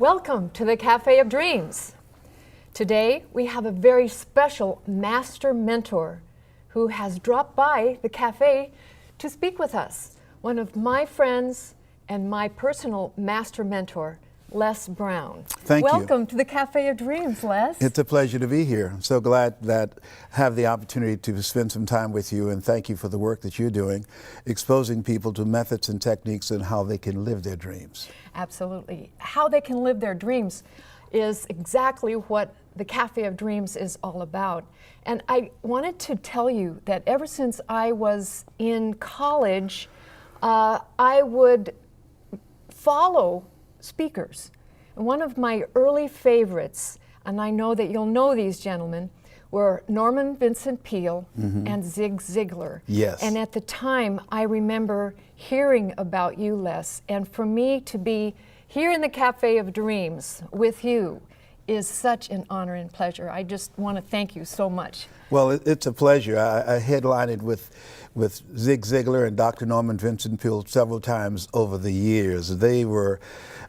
Welcome to the Cafe of Dreams. Today we have a very special master mentor who has dropped by the cafe to speak with us. One of my friends and my personal master mentor, Les Brown. Thank you. Welcome to the Cafe of Dreams, Les. It's a pleasure to be here. I'm so glad that I have the opportunity to spend some time with you, and thank you for the work that you're doing, exposing people to methods and techniques and how they can live their dreams. Absolutely. How they can live their dreams is exactly what the Cafe of Dreams is all about. And I wanted to tell you that ever since I was in college, I would follow speakers. And one of my early favorites, and I know that you'll know these gentlemen, were Norman Vincent Peale and Zig Ziglar. Yes. And at the time, I remember hearing about you, Les, and for me to be here in the Cafe of Dreams with you is such an honor and pleasure. I just want to thank you so much. Well, it's a pleasure. I headlined with Zig Ziglar and Dr. Norman Vincent Peale several times over the years. They were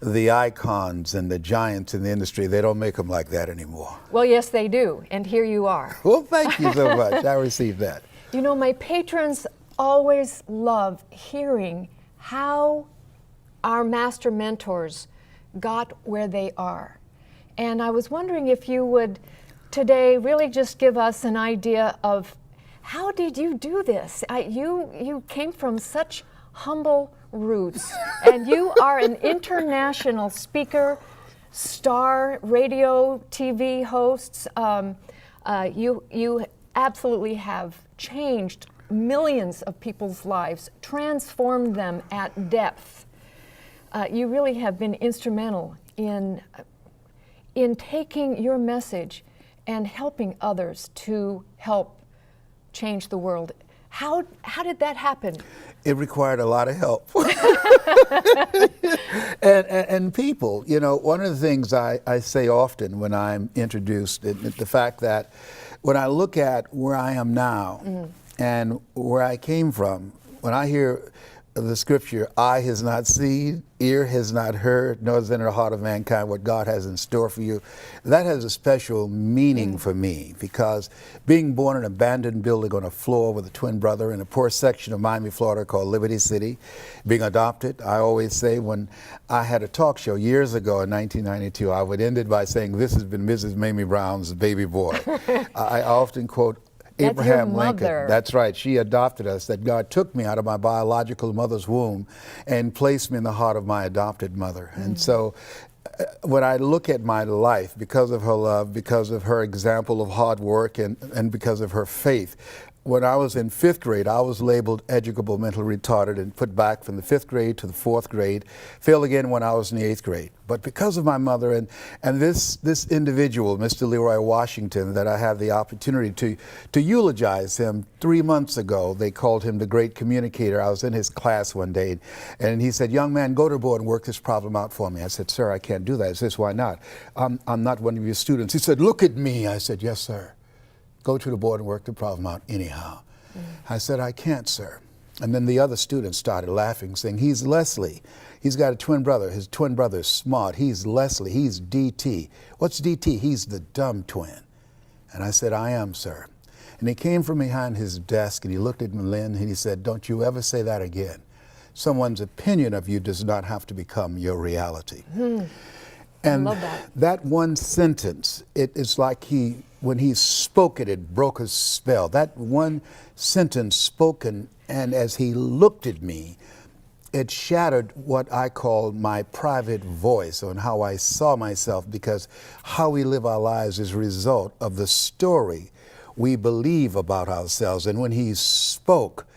the icons and the giants in the industry. They don't make them like that anymore. Well, yes, they do, and here you are. Well, thank you so much. I received that. You know, my patrons always love hearing how our master mentors got where they are. And I was wondering if you would today really just give us an idea of how did you do this? You came from such humble roots, and you are an international speaker, star, radio, TV hosts. You absolutely have changed millions of people's lives, transformed them at depth. You really have been instrumental in taking your message and helping others to help change the world. How did that happen? It required a lot of help. and people, you know, one of the things I say often when I'm introduced, the fact that when I look at where I am now and where I came from, when I hear the scripture, eye has not seen, ear has not heard, nor is in the heart of mankind what God has in store for you. That has a special meaning for me, because being born in an abandoned building on a floor with a twin brother in a poor section of Miami, Florida called Liberty City, being adopted, I always say when I had a talk show years ago in 1992, I would end it by saying, "This has been Mrs. Mamie Brown's baby boy." I often quote Abraham Lincoln. That's right. She adopted us. That God took me out of my biological mother's womb and placed me in the heart of my adopted mother. And so when I look at my life, because of her love, because of her example of hard work, and because of her faith, when I was in 5th grade, I was labeled educable mentally retarded and put back from the 5th grade to the 4th grade, failed again when I was in the 8th grade. But because of my mother and this individual, Mr. Leroy Washington, that I had the opportunity to eulogize him 3 months ago. They called him the great communicator. I was in his class one day, and he said, "Young man, go to the board and work this problem out for me." I said, "Sir, I can't do that." He says, "Why not?" I'm not one of your students." He said, "Look at me." I said, "Yes, sir. Go to the board and work the problem out anyhow." I said, "I can't, sir." And then the other students started laughing, saying, "He's Leslie. He's got a twin brother. His twin brother's smart. He's Leslie. He's DT. What's DT? He's the dumb twin." And I said, "I am, sir." And he came from behind his desk and he looked at me, Lynn, and he said, "Don't you ever say that again. Someone's opinion of you does not have to become your reality." And I love that. That one sentence, it is like when he spoke it, it broke a spell. That one sentence spoken, and as he looked at me, it shattered what I call my private voice on how I saw myself, because how we live our lives is a result of the story we believe about ourselves. And when he spoke,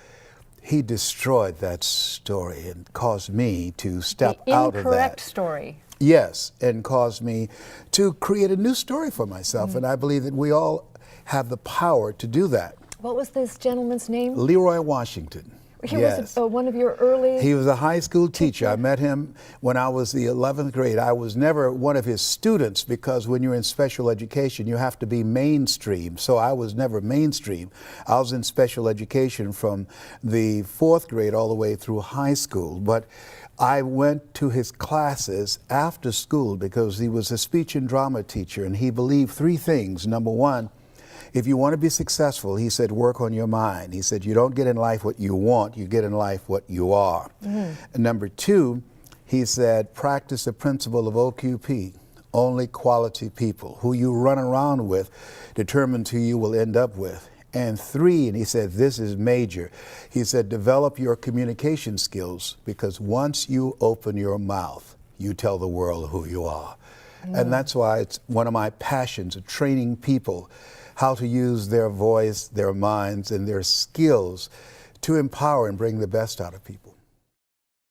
he destroyed that story and caused me to step out of that. The incorrect story. Yes, and caused me to create a new story for myself. And I believe that we all have the power to do that. What was this gentleman's name? Leroy Washington. He Yes. was one of your early... He was a high school teacher. I met him when I was the 11th grade. I was never one of his students because when you're in special education, you have to be mainstream. So I was never mainstream. I was in special education from the 4th grade all the way through high school. But I went to his classes after school because he was a speech and drama teacher, and he believed 3 things. Number one, if you want to be successful, he said, work on your mind. He said, you don't get in life what you want, you get in life what you are. And number 2, he said, practice the principle of OQP, only quality people. Who you run around with determines who you will end up with. And 3, and he said, this is major, he said, develop your communication skills, because once you open your mouth, you tell the world who you are. And that's why it's one of my passions of training people how to use their voice, their minds, and their skills to empower and bring the best out of people.